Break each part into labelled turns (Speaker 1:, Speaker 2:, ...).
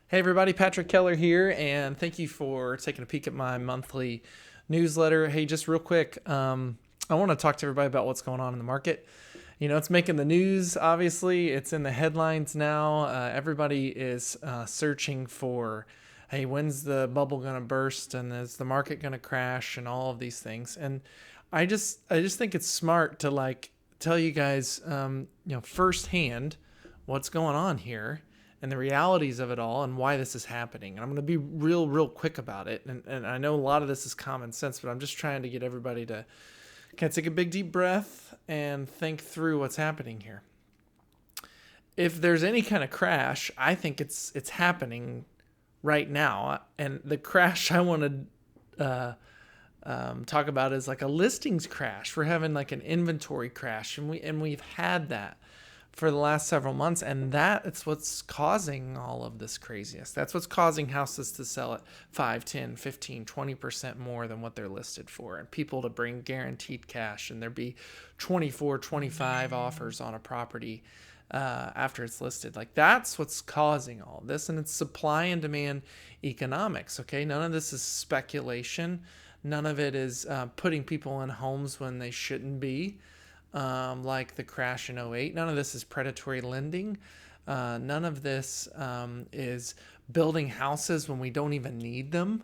Speaker 1: Hey everybody, Patrick Keller here, and thank you for taking a peek at my monthly newsletter. Hey, just real quick, I want to talk to everybody about what's going on in the market. You know, it's making the news, obviously. It's in the headlines now. Everybody is searching for, hey, when's the bubble going to burst and is the market going to crash and all of these things. And I just think it's smart to tell you guys, firsthand what's going on here and the realities of it all and why this is happening. And I'm going to be real quick about it. And I know a lot of this is common sense, but I'm just trying to get everybody to kind of take a big deep breath and think through what's happening here. If there's any kind of crash, I think it's happening right now. And the crash I want to talk about is like a listings crash. We're having like an inventory crash, and we've had that for the last several months, and that's what's causing all of this craziness. That's what's causing houses to sell at 5, 10, 15, 20% more than what they're listed for, and people to bring guaranteed cash, and there be 24, 25 offers on a property after it's listed. Like, that's what's causing all this, and it's supply and demand economics. Okay, none of this is speculation. None of it is putting people in homes when they shouldn't be. Like the crash in '08. None of this is predatory lending. None of this is building houses when we don't even need them.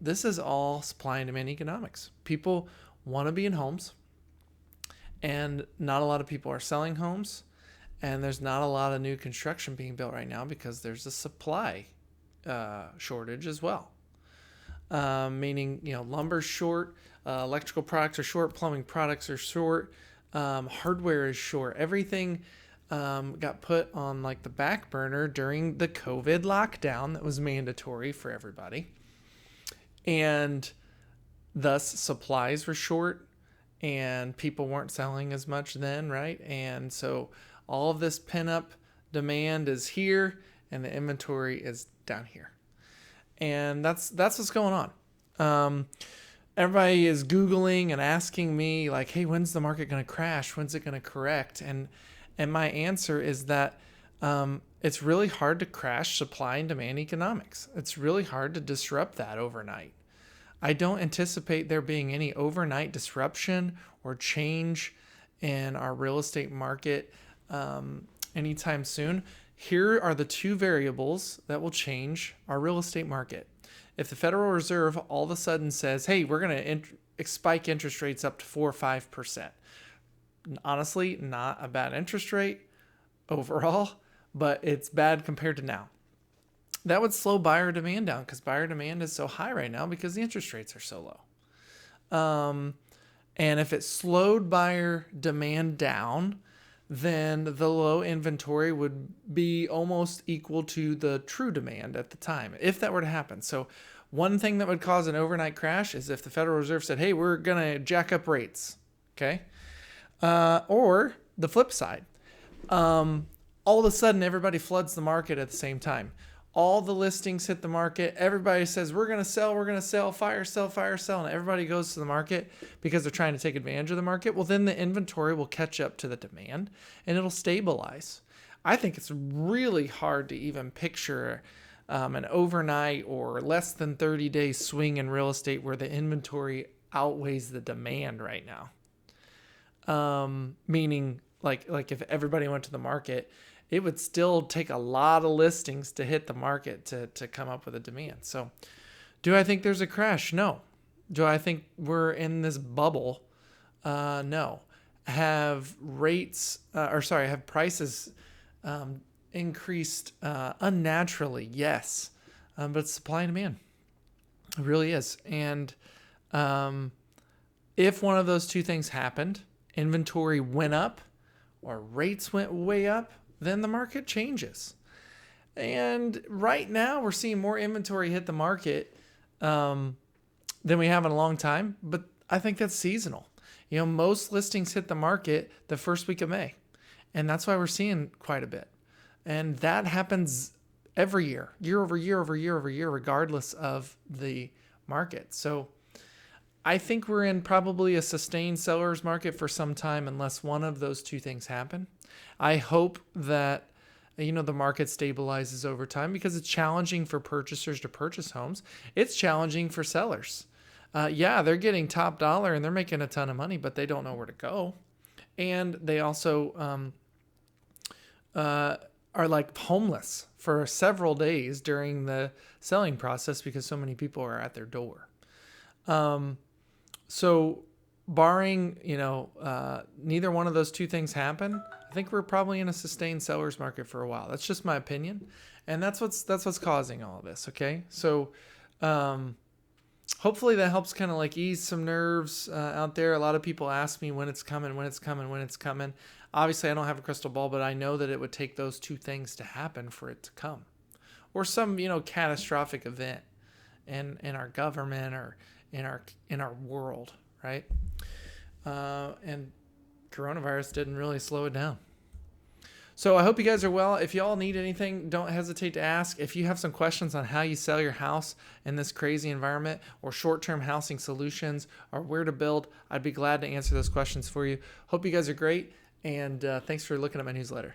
Speaker 1: This is all supply and demand economics. People want to be in homes, and not a lot of people are selling homes, and there's not a lot of new construction being built right now because there's a supply shortage as well. Meaning, lumber's short, electrical products are short, plumbing products are short, hardware is short. Everything got put on like the back burner during the COVID lockdown that was mandatory for everybody. And thus supplies were short and people weren't selling as much then, right? And so all of this pent up demand is here and the inventory is down here. And that's what's going on. Everybody is Googling and asking me like, hey, when's the market going to crash? When's it going to correct? And my answer is that it's really hard to crash supply and demand economics. It's really hard to disrupt that overnight. I don't anticipate there being any overnight disruption or change in our real estate market anytime soon. Here are the two variables that will change our real estate market. If the Federal Reserve all of a sudden says, hey, we're going to spike interest rates up to 4 or 5%. Honestly, not a bad interest rate overall, but it's bad compared to now. That would slow buyer demand down because buyer demand is so high right now because the interest rates are so low. And if it slowed buyer demand down, then the low inventory would be almost equal to the true demand at the time, if that were to happen. So one thing that would cause an overnight crash is if the Federal Reserve said, hey, we're going to jack up rates, okay? Or the flip side, all of a sudden everybody floods the market at the same time. All the listings hit the market. Everybody says, we're going to sell, fire sell. And everybody goes to the market because they're trying to take advantage of the market. Well, then the inventory will catch up to the demand and it'll stabilize. I think it's really hard to even picture an overnight or less than 30-day swing in real estate where the inventory outweighs the demand right now. Meaning like if everybody went to the market, it would still take a lot of listings to hit the market to come up with a demand. So do I think there's a crash? No. Do I think we're in this bubble? No. Have prices increased unnaturally? Yes. But it's supply and demand. It really is. And if one of those two things happened, inventory went up or rates went way up, then the market changes. And right now we're seeing more inventory hit the market than we have in a long time, but I think that's seasonal. Most listings hit the market the first week of May, and that's why we're seeing quite a bit. And that happens every year over year, regardless of the market. So I think we're in probably a sustained seller's market for some time unless one of those two things happen. I hope that the market stabilizes over time, because it's challenging for purchasers to purchase homes. It's challenging for sellers. Yeah, they're getting top dollar and they're making a ton of money, but they don't know where to go. And they also are like homeless for several days during the selling process because so many people are at their door. So barring, neither one of those two things happen, I think we're probably in a sustained seller's market for a while. That's just my opinion. And that's what's causing all of this. Okay. So, hopefully that helps kind of like ease some nerves out there. A lot of people ask me when it's coming. Obviously, I don't have a crystal ball, but I know that it would take those two things to happen for it to come, or some catastrophic event in our government or in our world, right? And coronavirus didn't really slow it down. So I hope you guys are well. If y'all need anything, don't hesitate to ask. If you have some questions on how you sell your house in this crazy environment, or short-term housing solutions, or where to build, I'd be glad to answer those questions for you. Hope you guys are great, and thanks for looking at my newsletter.